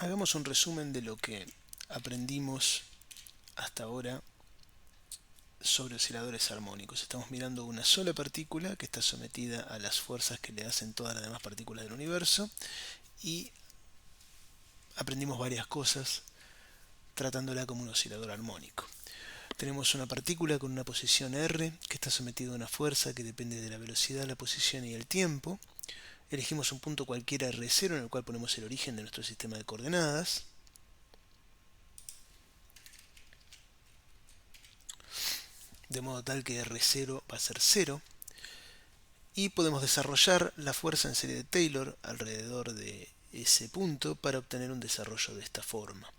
Hagamos un resumen de lo que aprendimos hasta ahora sobre osciladores armónicos. Estamos mirando una sola partícula que está sometida a las fuerzas que le hacen todas las demás partículas del universo y aprendimos varias cosas tratándola como un oscilador armónico. Tenemos una partícula con una posición r que está sometida a una fuerza que depende de la velocidad, la posición y el tiempo. Elegimos un punto cualquiera R0 en el cual ponemos el origen de nuestro sistema de coordenadas. De modo tal que R0 va a ser 0. Y podemos desarrollar la fuerza en serie de Taylor alrededor de ese punto para obtener un desarrollo de esta forma.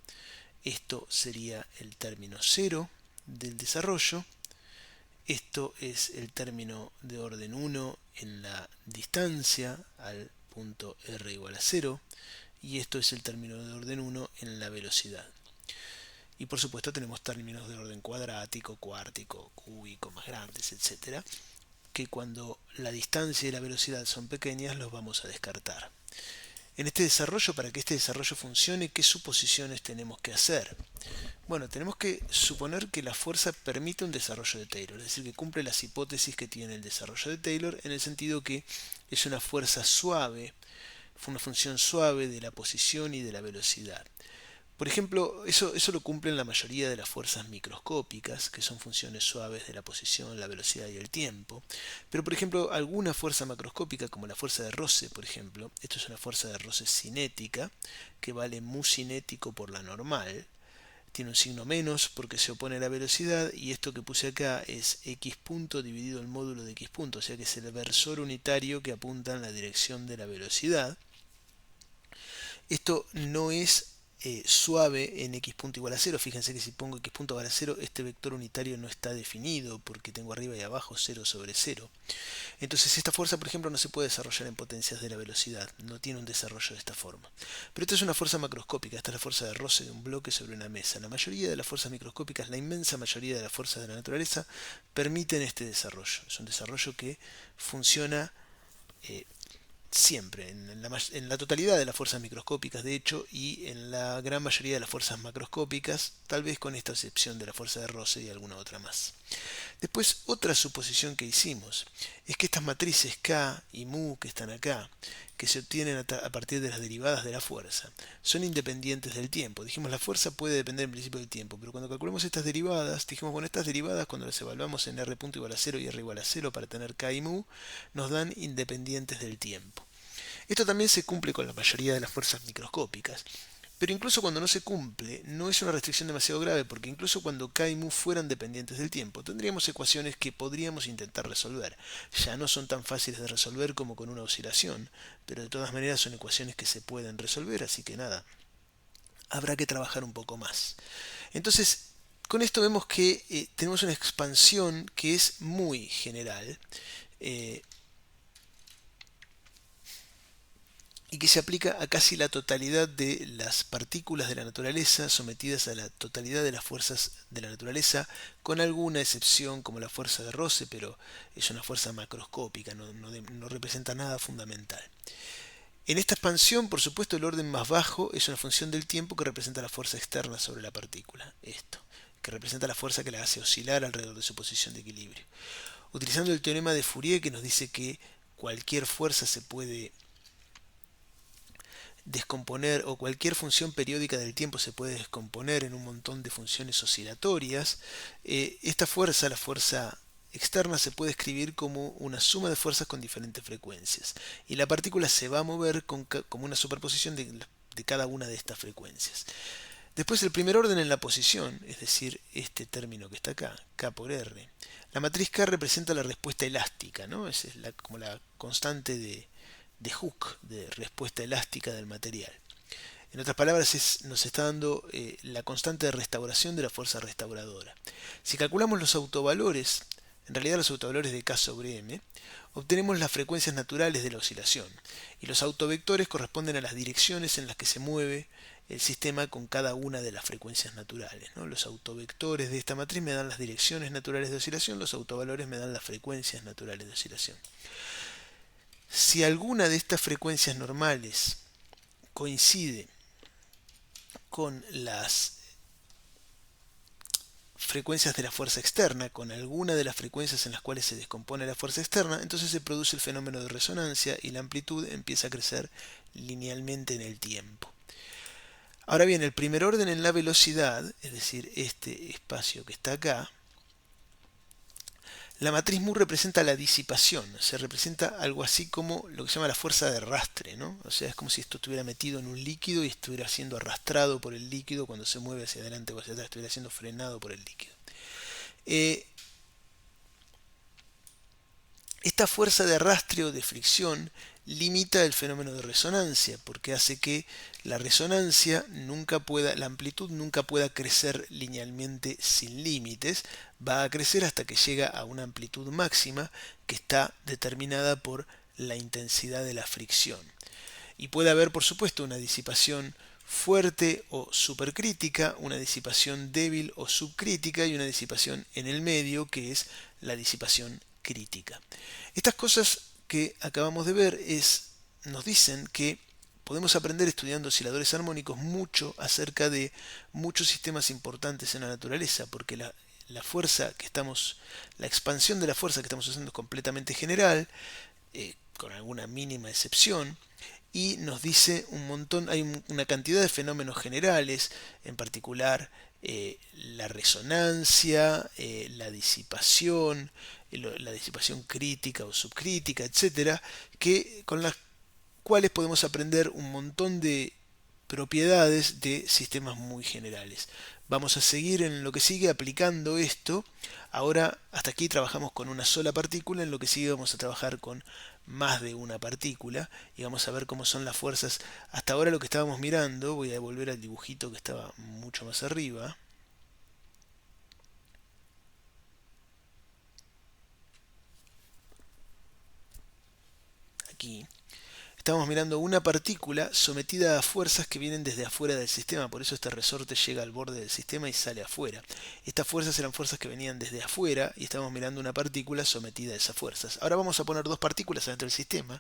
Esto sería el término 0 del desarrollo. Esto es el término de orden 1 en la distancia al punto r igual a 0. Y esto es el término de orden 1 en la velocidad. Y por supuesto tenemos términos de orden cuadrático, cuártico, cúbico, más grandes, etc., que cuando la distancia y la velocidad son pequeñas los vamos a descartar. En este desarrollo, para que este desarrollo funcione, ¿qué suposiciones tenemos que hacer? Bueno, tenemos que suponer que la fuerza permite un desarrollo de Taylor, es decir, que cumple las hipótesis que tiene el desarrollo de Taylor, en el sentido que es una fuerza suave, una función suave de la posición y de la velocidad. Por ejemplo, eso lo cumplen la mayoría de las fuerzas microscópicas, que son funciones suaves de la posición, la velocidad y el tiempo. Pero, por ejemplo, alguna fuerza macroscópica, como la fuerza de roce, por ejemplo, esto es una fuerza de roce cinética, que vale mu cinético por la normal, tiene un signo menos porque se opone a la velocidad, y esto que puse acá es x punto dividido el módulo de x punto, o sea que es el versor unitario que apunta en la dirección de la velocidad. Esto no es suave en x punto igual a 0. Fíjense que si pongo x punto igual a 0, este vector unitario no está definido porque tengo arriba y abajo 0 sobre 0. Entonces esta fuerza, por ejemplo, no se puede desarrollar en potencias de la velocidad, no tiene un desarrollo de esta forma. Pero esta es una fuerza macroscópica, esta es la fuerza de roce de un bloque sobre una mesa. La mayoría de las fuerzas microscópicas, la inmensa mayoría de las fuerzas de la naturaleza, permiten este desarrollo. Es un desarrollo que funciona siempre, en la totalidad de las fuerzas microscópicas, de hecho, y en la gran mayoría de las fuerzas macroscópicas, tal vez con esta excepción de la fuerza de roce y alguna otra más. Después, otra suposición que hicimos es que estas matrices K y mu que están acá, que se obtienen a partir de las derivadas de la fuerza, son independientes del tiempo. Dijimos, la fuerza puede depender en principio del tiempo, pero cuando calculamos estas derivadas, dijimos, bueno, estas derivadas cuando las evaluamos en r punto igual a 0 y r igual a 0 para tener K y mu, nos dan independientes del tiempo. Esto también se cumple con la mayoría de las fuerzas microscópicas. Pero incluso cuando no se cumple, no es una restricción demasiado grave, porque incluso cuando K y mu fueran dependientes del tiempo, tendríamos ecuaciones que podríamos intentar resolver. Ya no son tan fáciles de resolver como con una oscilación, pero de todas maneras son ecuaciones que se pueden resolver, así que nada, habrá que trabajar un poco más. Entonces, con esto vemos que tenemos una expansión que es muy general, eh, y que se aplica a casi la totalidad de las partículas de la naturaleza sometidas a la totalidad de las fuerzas de la naturaleza, con alguna excepción como la fuerza de roce, pero es una fuerza macroscópica, no representa nada fundamental. En esta expansión, por supuesto, el orden más bajo es una función del tiempo que representa la fuerza externa sobre la partícula, esto, que representa la fuerza que la hace oscilar alrededor de su posición de equilibrio. Utilizando el teorema de Fourier, que nos dice que cualquier fuerza se puede descomponer, o cualquier función periódica del tiempo se puede descomponer en un montón de funciones oscilatorias, esta fuerza, la fuerza externa, se puede escribir como una suma de fuerzas con diferentes frecuencias, y la partícula se va a mover como una superposición de cada una de estas frecuencias. Después el primer orden en la posición, es decir, este término que está acá, K por R. La matriz K representa la respuesta elástica, ¿no? Es como la constante de Hooke, de respuesta elástica del material. En otras palabras, nos está dando la constante de restauración de la fuerza restauradora. Si calculamos los autovalores, en realidad los autovalores de K sobre M, obtenemos las frecuencias naturales de la oscilación, y los autovectores corresponden a las direcciones en las que se mueve el sistema con cada una de las frecuencias naturales, ¿no? Los autovectores de esta matriz me dan las direcciones naturales de oscilación, los autovalores me dan las frecuencias naturales de oscilación. Si alguna de estas frecuencias normales coincide con las frecuencias de la fuerza externa, con alguna de las frecuencias en las cuales se descompone la fuerza externa, entonces se produce el fenómeno de resonancia y la amplitud empieza a crecer linealmente en el tiempo. Ahora bien, el primer orden en la velocidad, es decir, este espacio que está acá, la matriz Moore representa la disipación, se representa algo así como lo que se llama la fuerza de arrastre, ¿no? O sea, es como si esto estuviera metido en un líquido y estuviera siendo arrastrado por el líquido cuando se mueve hacia adelante o hacia atrás, estuviera siendo frenado por el líquido. Esta fuerza de arrastre o de fricción limita el fenómeno de resonancia, porque hace que la resonancia nunca pueda, la amplitud nunca pueda crecer linealmente sin límites, va a crecer hasta que llega a una amplitud máxima que está determinada por la intensidad de la fricción. Y puede haber, por supuesto, una disipación fuerte o supercrítica, una disipación débil o subcrítica y una disipación en el medio, que es la disipación crítica. Estas cosas que acabamos de ver nos dicen que podemos aprender estudiando osciladores armónicos mucho acerca de muchos sistemas importantes en la naturaleza, porque la fuerza que estamos, la expansión de la fuerza que estamos usando es completamente general, con alguna mínima excepción, y nos dice un montón, hay una cantidad de fenómenos generales, en particular la resonancia, la disipación crítica o subcrítica, etcétera, con las cuales podemos aprender un montón de propiedades de sistemas muy generales. Vamos a seguir en lo que sigue aplicando esto. Ahora hasta aquí trabajamos con una sola partícula, en lo que sigue vamos a trabajar con más de una partícula y vamos a ver cómo son las fuerzas. Hasta ahora lo que estábamos mirando, voy a volver al dibujito que estaba mucho más arriba. Aquí. Estamos mirando una partícula sometida a fuerzas que vienen desde afuera del sistema, por eso este resorte llega al borde del sistema y sale afuera. Estas fuerzas eran fuerzas que venían desde afuera y estamos mirando una partícula sometida a esas fuerzas. Ahora vamos a poner dos partículas dentro del sistema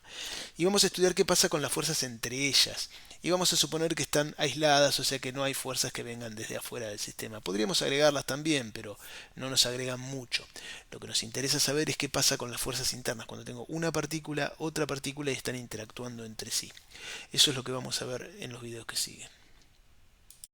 y vamos a estudiar qué pasa con las fuerzas entre ellas. Y vamos a suponer que están aisladas, o sea que no hay fuerzas que vengan desde afuera del sistema. Podríamos agregarlas también, pero no nos agregan mucho. Lo que nos interesa saber es qué pasa con las fuerzas internas cuando tengo una partícula, otra partícula y están interactuando entre sí. Eso es lo que vamos a ver en los videos que siguen.